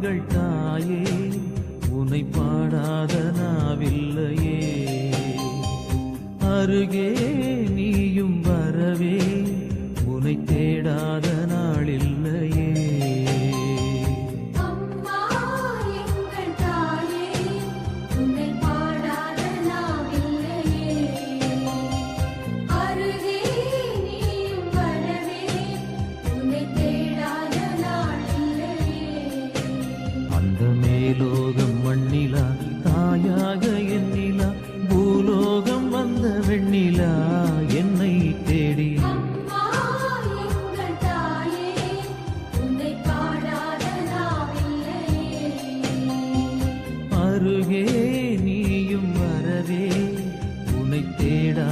எங்கள் தாயே உனை பாடாத நாவில்லையே அருகே நீயும் வரவே உனை தேடாத நாளில்லையே மேலோகம் மண்ணிலா தாயாக எண்ணிலா பூலோகம் வந்த வெண்ணிலா என்னை தேடி அருகே நீயும் வரவே உனை தேடா